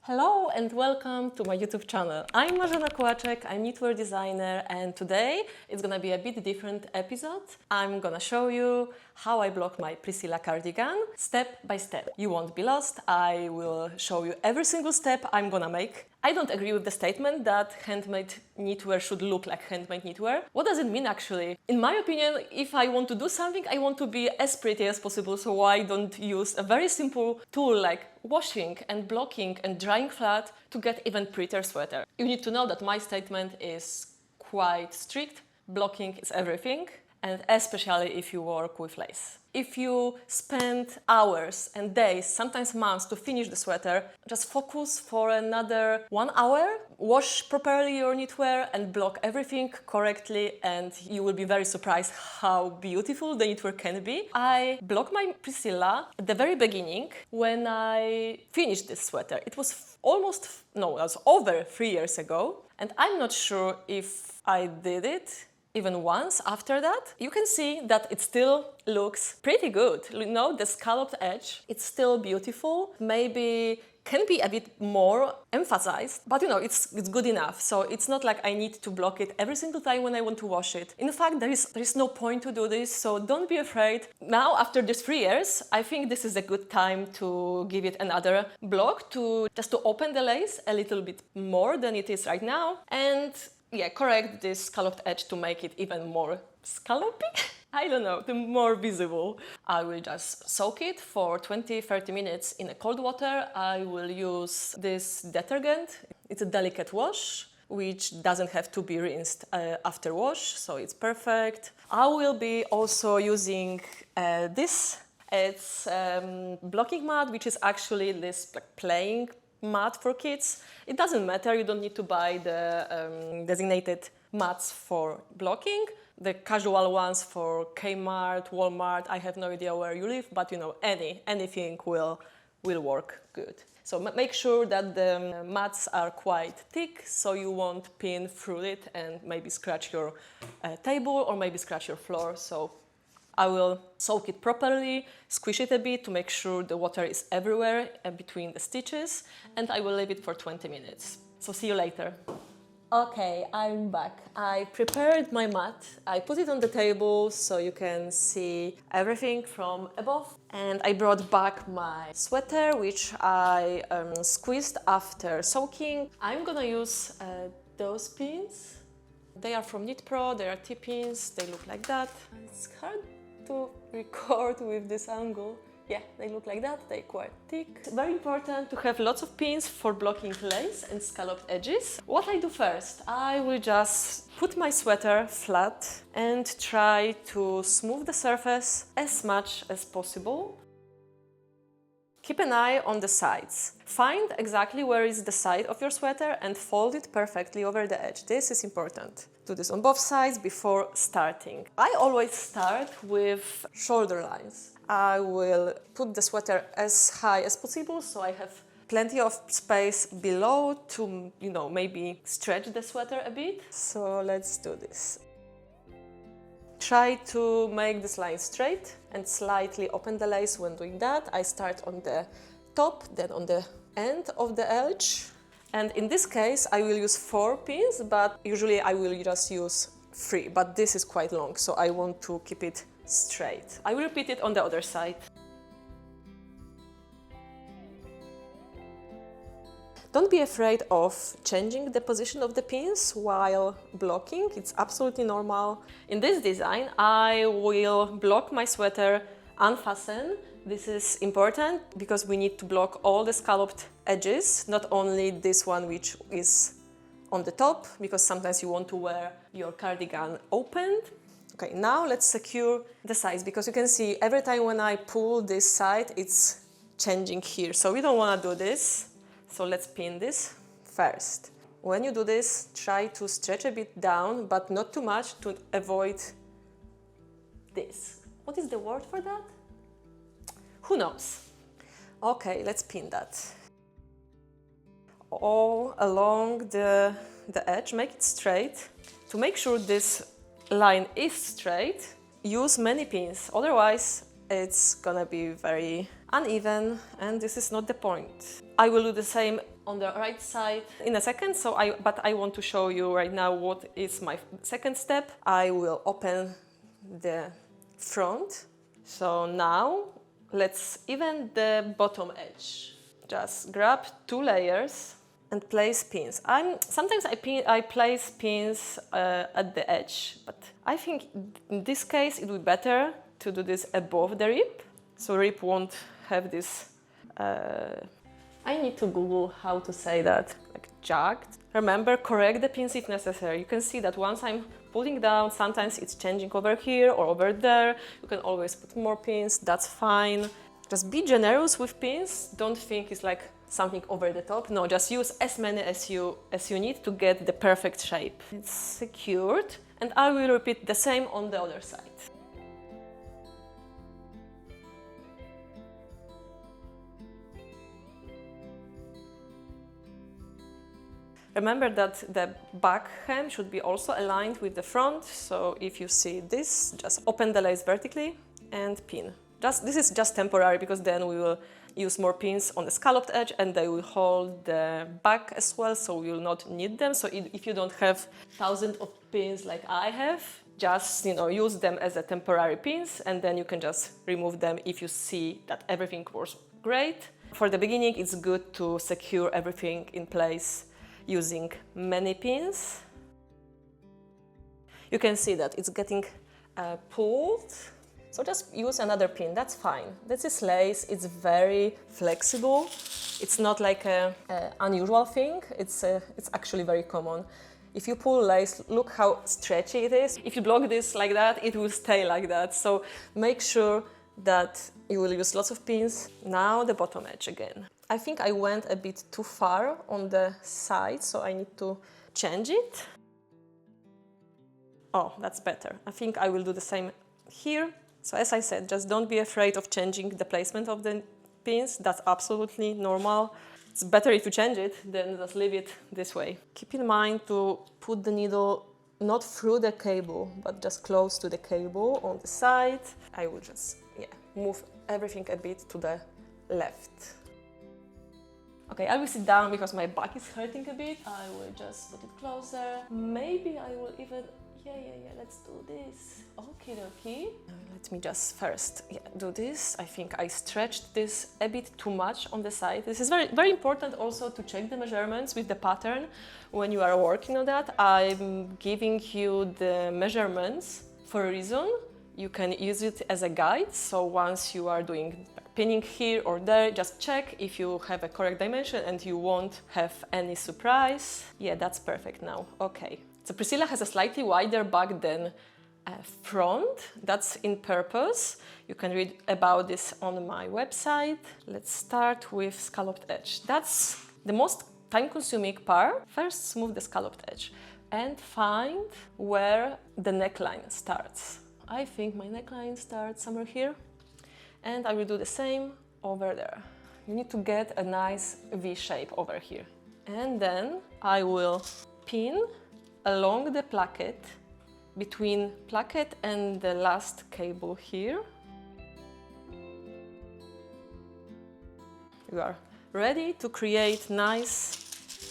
Hello and welcome to my YouTube channel. I'm Marzena Kołaczek, I'm knitwear designer, and today it's gonna be a bit different episode. I'm gonna show you how I block my Priscilla cardigan step by step. You won't be lost. I will show you every single step I'm gonna make. I don't agree with the statement that handmade knitwear should look like handmade knitwear. What does it mean actually? In my opinion, if I want to do something, I want to be as pretty as possible, so why don't use a very simple tool like washing and blocking and drying flat to get even prettier sweater. You need to know that my statement is quite strict. Blocking is everything, and especially if you work with lace. If you spend hours and days, sometimes months, to finish the sweater, just focus for another 1 hour, wash properly your knitwear and block everything correctly, and you will be very surprised how beautiful the knitwear can be. I blocked my Priscilla at the very beginning when I finished this sweater. It was over 3 years ago, and I'm not sure if I did it even once after that. You can see that it still looks pretty good. You know, the scalloped edge, it's still beautiful. Maybe can be a bit more emphasized, but you know, it's good enough. So it's not like I need to block it every single time when I want to wash it. In fact, there is no point to do this, so don't be afraid. Now, after these 3 years, I think this is a good time to give it another block, just to open the lace a little bit more than it is right now, and yeah, correct this scalloped edge to make it even more scallopy. I don't know, more visible. I will just soak it for 20-30 minutes in a cold water. I will use this detergent. It's a delicate wash, which doesn't have to be rinsed after wash, so it's perfect. I will be also using this. It's blocking mat, which is actually this playing mat for kids. It doesn't matter, you don't need to buy the designated mats for blocking. The casual ones for Kmart, Walmart, I have no idea where you live, but you know, anything will work good. So make sure that the mats are quite thick, so you won't pin through it and maybe scratch your table or maybe scratch your floor. So I will soak it properly, squish it a bit to make sure the water is everywhere between the stitches, and I will leave it for 20 minutes. So see you later. Okay, I'm back. I prepared my mat. I put it on the table so you can see everything from above. And I brought back my sweater, which I squeezed after soaking. I'm gonna use those pins. They are from Knit Pro, they are T-pins, they look like that. It's hard to record with this angle. Yeah, they look like that, they're quite thick. It's very important to have lots of pins for blocking lace and scalloped edges. What I do first, I will just put my sweater flat and try to smooth the surface as much as possible. Keep an eye on the sides. Find exactly where is the side of your sweater and fold it perfectly over the edge. This is important. Do this on both sides before starting. I always start with shoulder lines. I will put the sweater as high as possible, so I have plenty of space below to, you know, maybe stretch the sweater a bit. So let's do this. Try to make this line straight and slightly open the lace when doing that. I start on the top, then on the end of the edge. And in this case, I will use 4 pins, but usually I will just use 3. But this is quite long, so I want to keep it straight. I will repeat it on the other side. Don't be afraid of changing the position of the pins while blocking. It's absolutely normal. In this design, I will block my sweater unfasten. This is important because we need to block all the scalloped edges, not only this one which is on the top, because sometimes you want to wear your cardigan opened. Okay, now let's secure the sides, because you can see every time when I pull this side, it's changing here. So we don't want to do this. So let's pin this first. When you do this, try to stretch a bit down, but not too much to avoid this. What is the word for that? Who knows? Okay, let's pin that. All along the edge, make it straight. To make sure this line is straight, use many pins, otherwise it's gonna be very uneven, and this is not the point. I will do the same on the right side in a second, but I want to show you right now what is my second step. I will open the front. So now let's even the bottom edge. Just grab 2 layers and place pins. Sometimes I place pins at the edge, but I think in this case it would be better to do this above the rib, so rib won't have this. I need to Google how to say that, like jagged. Remember, correct the pins if necessary. You can see that once I'm pulling down, sometimes it's changing over here or over there. You can always put more pins, that's fine. Just be generous with pins. Don't think it's like something over the top. No, just use as many as you need to get the perfect shape. It's secured, and I will repeat the same on the other side. Remember that the back hem should be also aligned with the front, so if you see this, just open the lace vertically and pin. This is just temporary, because then we will use more pins on the scalloped edge and they will hold the back as well, so we will not need them. So if you don't have thousands of pins like I have, just use them as a temporary pins, and then you can just remove them if you see that everything works great. For the beginning, it's good to secure everything in place using many pins. You can see that it's getting pulled, so just use another pin, that's fine. This is lace, it's very flexible. It's not like an unusual thing, it's actually very common. If you pull lace, look how stretchy it is. If you block this like that, it will stay like that. So make sure that you will use lots of pins. Now the bottom edge again. I think I went a bit too far on the side, so I need to change it. Oh, that's better. I think I will do the same here. So as I said, just don't be afraid of changing the placement of the pins. That's absolutely normal. It's better if you change it than just leave it this way. Keep in mind to put the needle not through the cable, but just close to the cable on the side. I will just move everything a bit to the left. Okay, I will sit down because my back is hurting a bit. I will just put it closer. Maybe I will even, let's do this. Okay. Let me just first do this. I think I stretched this a bit too much on the side. This is very, very important also to check the measurements with the pattern when you are working on that. I'm giving you the measurements for a reason. You can use it as a guide. So once you are doing pinning here or there, just check if you have a correct dimension and you won't have any surprise. Yeah, that's perfect now. Okay. So Priscilla has a slightly wider back than front. That's in purpose. You can read about this on my website. Let's start with scalloped edge. That's the most time-consuming part. First, smooth the scalloped edge and find where the neckline starts. I think my neckline starts somewhere here. And I will do the same over there. You need to get a nice V shape over here. And then I will pin along the placket, between placket and the last cable here. You are ready to create nice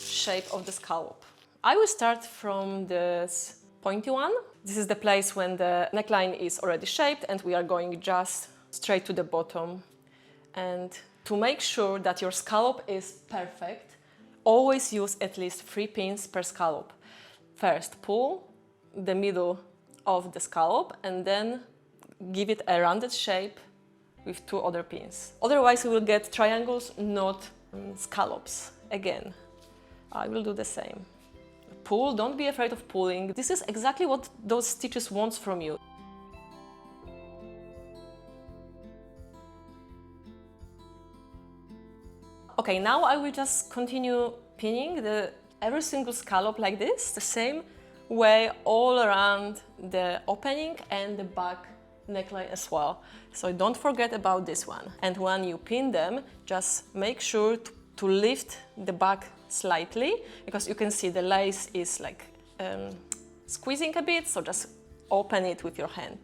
shape of the scallop. I will start from this pointy one. This is the place when the neckline is already shaped and we are going just straight to the bottom. And to make sure that your scallop is perfect, always use at least 3 pins per scallop. First, pull the middle of the scallop and then give it a rounded shape with 2 other pins. Otherwise, you will get triangles, not scallops. Again, I will do the same. Pull, don't be afraid of pulling. This is exactly what those stitches want from you. Okay, now I will just continue pinning every single scallop like this, the same way all around the opening and the back neckline as well. So don't forget about this one. And when you pin them, just make sure to lift the back slightly, because you can see the lace is like squeezing a bit, so just open it with your hand.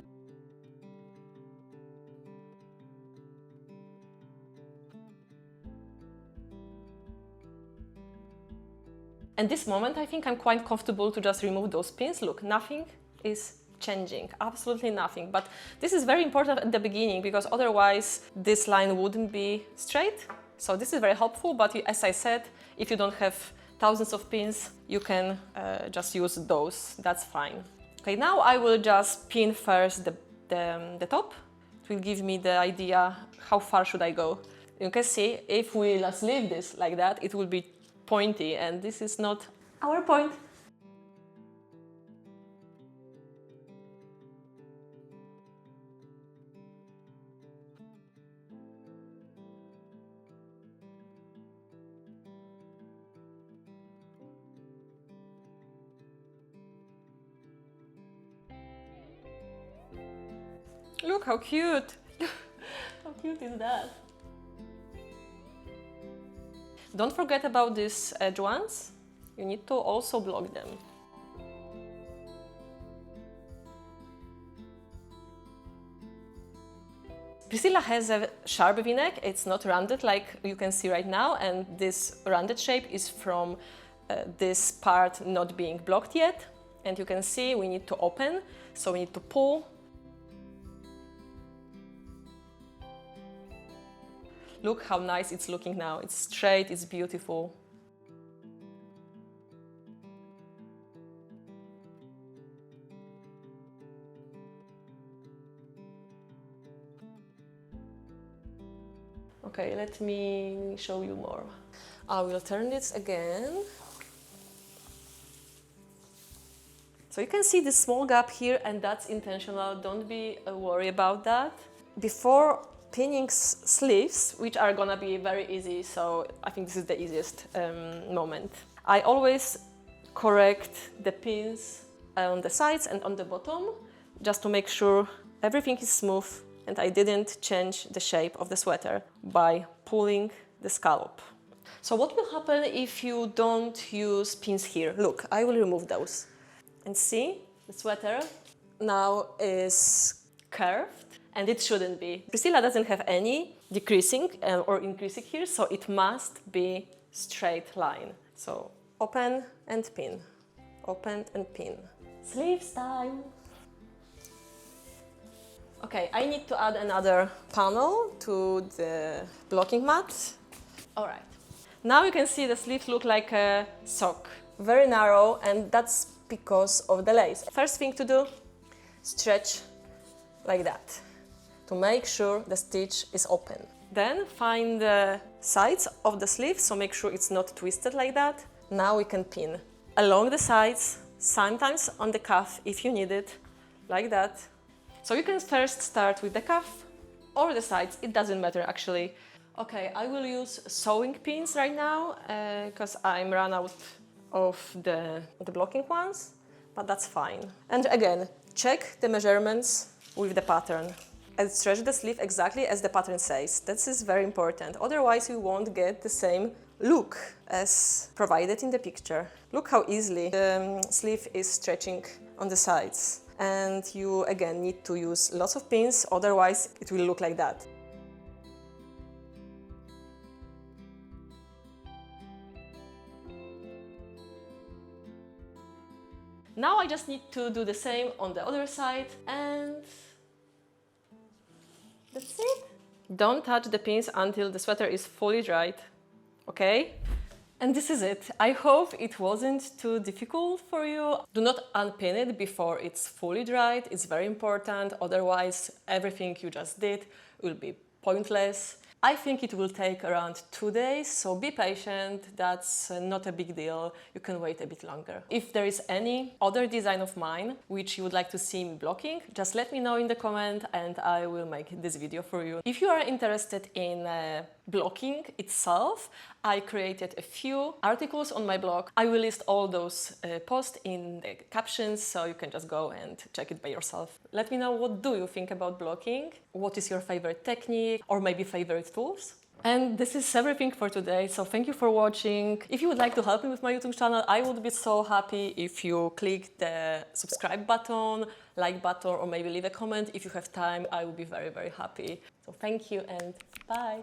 And this moment, I think I'm quite comfortable to just remove those pins. Look, nothing is changing, absolutely nothing. But this is very important at the beginning because otherwise this line wouldn't be straight. So this is very helpful, but as I said, if you don't have thousands of pins, you can just use those, that's fine. Okay, now I will just pin first the top. It will give me the idea how far should I go. You can see if we just leave this like that, it will be pointy, and this is not our point. Look how cute! How cute is that? Don't forget about these edge ones. You need to also block them. Priscilla has a sharp v-neck. It's not rounded like you can see right now, and this rounded shape is from this part not being blocked yet. And you can see we need to open, so we need to pull. Look how nice it's looking now. It's straight, it's beautiful. Okay, let me show you more. I will turn this again. So you can see this small gap here, and that's intentional. Don't be worried about that. Before pinning sleeves, which are gonna be very easy, so I think this is the easiest moment. I always correct the pins on the sides and on the bottom, just to make sure everything is smooth and I didn't change the shape of the sweater by pulling the scallop. So what will happen if you don't use pins here? Look, I will remove those. And see, the sweater now is curved. And it shouldn't be. Priscilla doesn't have any decreasing or increasing here, so it must be straight line. So open and pin, open and pin. Sleeves time! Okay, I need to add another panel to the blocking mat. All right. Now you can see the sleeves look like a sock. Very narrow, and that's because of the lace. First thing to do, stretch like that, to make sure the stitch is open. Then find the sides of the sleeve, so make sure it's not twisted like that. Now we can pin along the sides, sometimes on the cuff if you need it, like that. So you can first start with the cuff or the sides, it doesn't matter actually. Okay, I will use sewing pins right now because I'm run out of the blocking ones, but that's fine. And again, check the measurements with the pattern. And stretch the sleeve exactly as the pattern says. This is very important, otherwise you won't get the same look as provided in the picture. Look how easily the sleeve is stretching on the sides. And you again need to use lots of pins, otherwise it will look like that. Now I just need to do the same on the other side, and that's it. Don't touch the pins until the sweater is fully dried, okay? And this is it. I hope it wasn't too difficult for you. Do not unpin it before it's fully dried. It's very important, otherwise everything you just did will be pointless. I think it will take around 2 days, so be patient, that's not a big deal, you can wait a bit longer. If there is any other design of mine which you would like to see me blocking, just let me know in the comment and I will make this video for you. If you are interested in blocking itself, I created a few articles on my blog. I will list all those posts in the captions, so you can just go and check it by yourself. Let me know, what do you think about blocking? What is your favorite technique or maybe favorite tools? And this is everything for today, so thank you for watching. If you would like to help me with my YouTube channel, I would be so happy if you click the subscribe button, like button, or maybe leave a comment. If you have time, I will be very, very happy. So thank you and bye!